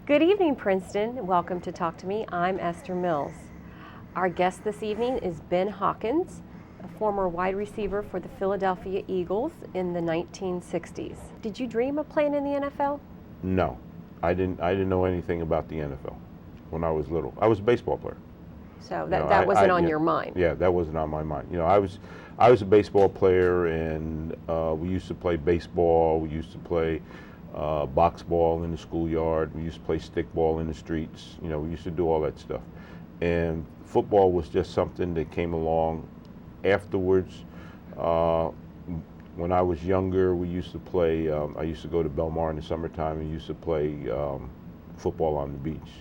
Good evening, Princeton. Welcome to Talk to Me. I'm Esther Mills. Our guest this evening is Ben Hawkins, a former wide receiver for the Philadelphia Eagles in the 1960s. Did you dream of playing in the NFL? No, I didn't know anything about the NFL when I was little. I was a baseball player. So that wasn't on your mind? Yeah, that wasn't on my mind. You know, I was a baseball player, and we used to play baseball. We used to play box ball in the schoolyard. We used to play stickball in the streets. You know, we used to do all that stuff. And football was just something that came along afterwards. When I was younger, we used to play, I used to go to Belmar in the summertime and used to play football on the beach,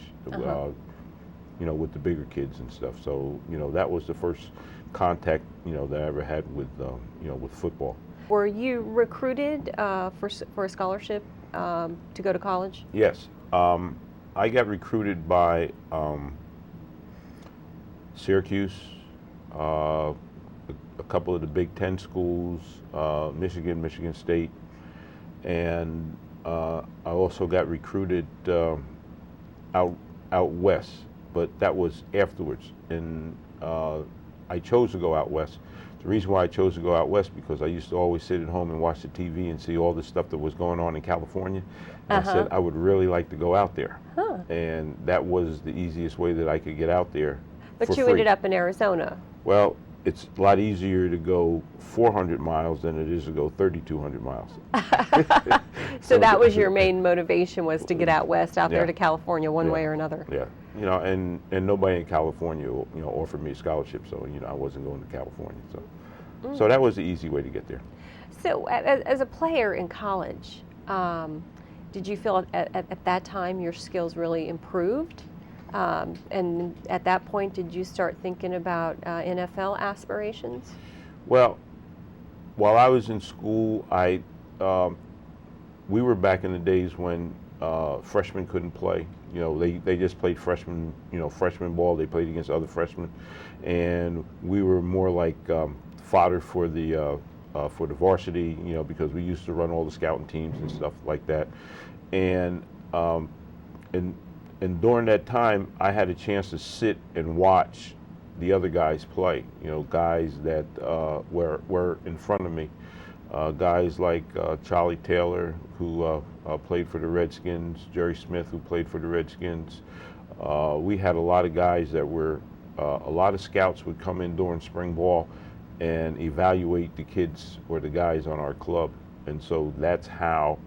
you know, with the bigger kids and stuff. So, you know, that was the first contact, you know, that I ever had with, you know, with football. Were you recruited for a scholarship to go to college? Yes. I got recruited by Syracuse, a couple of the Big Ten schools, Michigan, Michigan State, and I also got recruited out west, but that was afterwards. And I chose to go out west. The reason why I chose to go out west because I used to always sit at home and watch the TV and see all the stuff that was going on in California. And I said I would really like to go out there, and that was the easiest way that I could get out there. But you ended up in Arizona. Well, it's a lot easier to go 400 miles than it is to go 3,200 miles. So that was your main motivation, was to get out west, out there to California one way or another. Yeah, you know, and nobody in California, you know, offered me a scholarship, so, you know, I wasn't going to California. So that was the easy way to get there. So as a player in college, did you feel at that time your skills really improved? And at that point, did you start thinking about NFL aspirations? Well, while I was in school, we were back in the days when freshmen couldn't play. You know, they just played freshman ball. They played against other freshmen, and we were more like fodder for the varsity. You know, because we used to run all the scouting teams and stuff like that, and during that time, I had a chance to sit and watch the other guys play. You know, guys that were in front of me. Guys like Charlie Taylor, who played for the Redskins, Jerry Smith, who played for the Redskins. We had a lot of guys that were, a lot of scouts would come in during spring ball and evaluate the kids or the guys on our club. And so that's how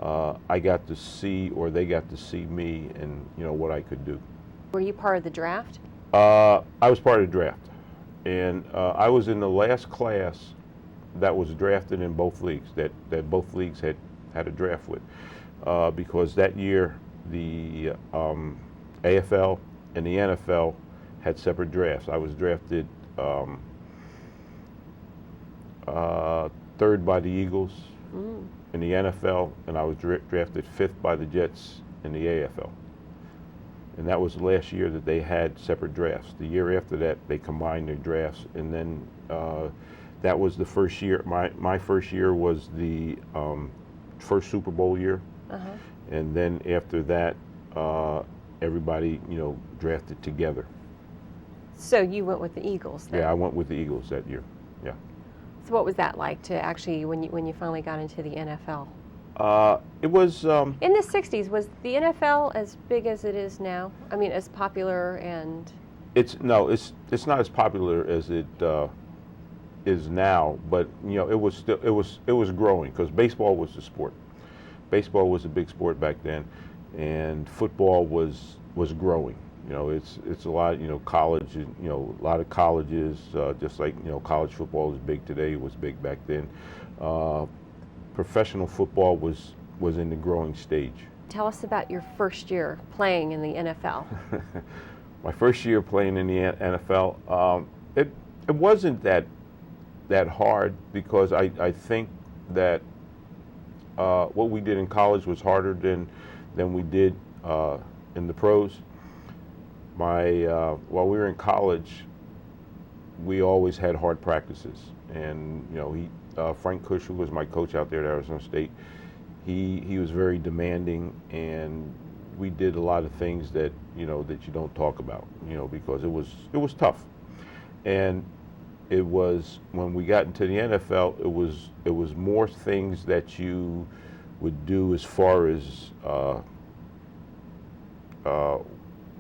I got to see, or they got to see me, and, you know, what I could do. Were you part of the draft? I was part of the draft, and I was in the last class that was drafted in both leagues, that both leagues had a draft with, because that year the AFL and the NFL had separate drafts. I was drafted third by the Eagles in the NFL, and I was drafted fifth by the Jets in the AFL. And that was the last year that they had separate drafts. The year after that, they combined their drafts, and then that was the first year. My first year was the first Super Bowl year, and then after that, everybody, you know, drafted together. So you went with the Eagles then? Yeah, I went with the Eagles that year. Yeah. So what was that like to actually, when you finally got into the NFL? It was in the 60s. Was the NFL as big as it is now? I mean, as popular and? It's not as popular as it is now, but, you know, it was growing, because baseball was the sport. Baseball was a big sport back then, and football was growing. You know, it's a lot. You know, college. You know, a lot of colleges. Just like, you know, college football is big today. It was big back then. Professional football was in the growing stage. Tell us about your first year playing in the NFL. My first year playing in the NFL, it wasn't that hard, because I think that what we did in college was harder than we did in the pros. While we were in college, we always had hard practices, and, you know, Frank Cush, who was my coach out there at Arizona State, he was very demanding, and we did a lot of things that that you don't talk about, because it was tough. And it was, when we got into the NFL, it was more things that you would do as far as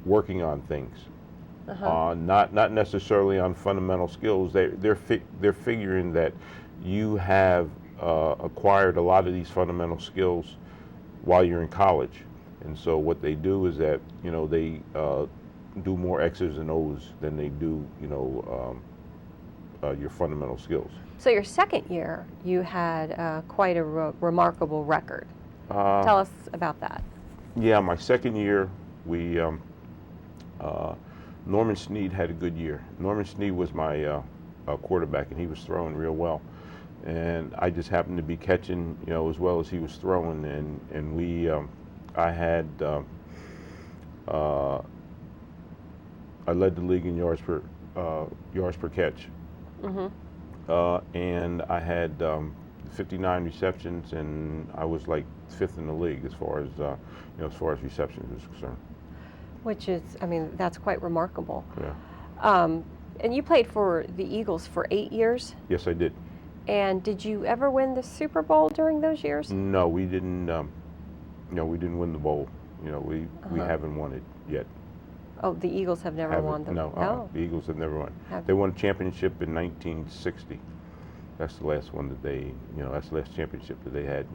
working on things, not necessarily on fundamental skills. They're figuring that you have acquired a lot of these fundamental skills while you're in college, and so what they do is that they do more X's and O's than they do your fundamental skills. So your second year, you had quite a remarkable record. Tell us about that. Yeah, my second year, we Norman Snead had a good year. Norman Snead was my quarterback, and he was throwing real well. And I just happened to be catching, as well as he was throwing. And we, I had, I led the league in yards per catch. And I had 59 receptions, and I was like 5th in the league as far as as far as receptions is concerned. Which is, I mean, that's quite remarkable. Yeah. And you played for the Eagles for 8 years? Yes, I did. And did you ever win the Super Bowl during those years? No, we didn't. We didn't win the bowl. We haven't won it yet. Oh, the Eagles have never won the bowl? No, the Eagles have never won. They won a championship in 1960. That's the last one that they, that's the last championship that they had,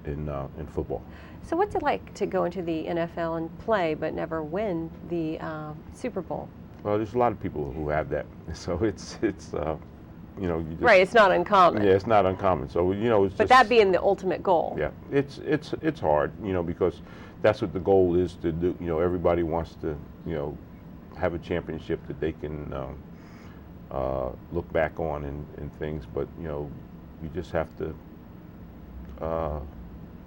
in football. So what's it like to go into the NFL and play but never win the Super Bowl? Well, there's a lot of people who have that. So it's you just, right, it's not uncommon. Yeah, it's not uncommon. So it's but just, that being the ultimate goal. Yeah, it's hard, because that's what the goal is to do. Everybody wants to, have a championship that they can look back on and things. But you just have to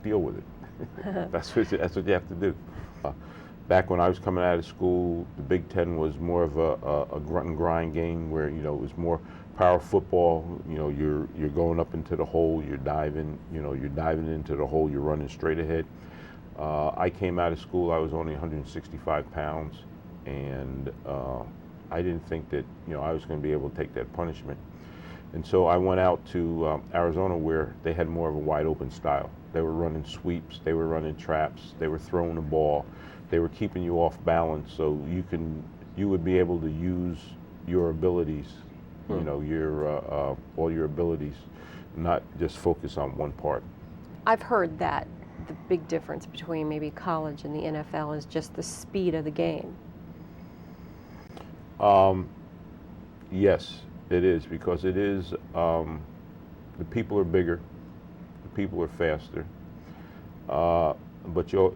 deal with it. That's what you have to do. Back when I was coming out of school, the Big Ten was more of a grunt and grind game where it was more power football. You're going up into the hole, you're diving into the hole, you're running straight ahead. I came out of school, I was only 165 pounds, and I didn't think that I was going to be able to take that punishment. And so I went out to Arizona, where they had more of a wide open style. They were running sweeps, they were running traps, they were throwing the ball, they were keeping you off balance, so you would be able to use your abilities, your all your abilities, not just focus on one part. I've heard that the big difference between maybe college and the NFL is just the speed of the game. Yes, it is, because it is. The people are bigger, the people are faster, but you're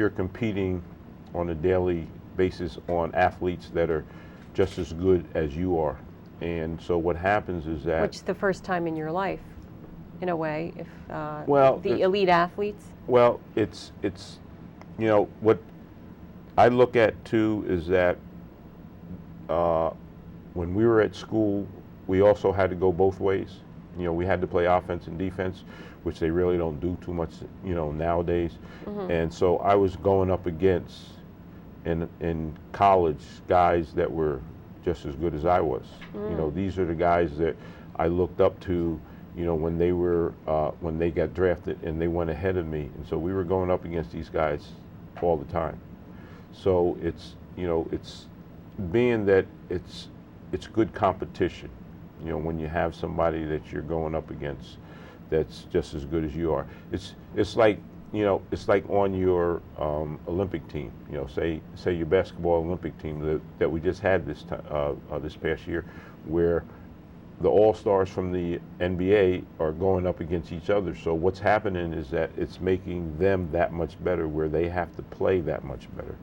competing on a daily basis on athletes that are just as good as you are, and so what happens is that, which is the first time in your life, in a way, if well, the elite athletes. Well, it's what I look at too is that when we were at school, we also had to go both ways. We had to play offense and defense, which they really don't do too much, nowadays. And so I was going up against, in college, guys that were just as good as I was. These are the guys that I looked up to, when they were when they got drafted, and they went ahead of me. And so we were going up against these guys all the time. So it's being that it's good competition. When you have somebody that you're going up against that's just as good as you are. It's like on your Olympic team. Say your basketball Olympic team that we just had this past year, where the all-stars from the NBA are going up against each other. So what's happening is that it's making them that much better, where they have to play that much better.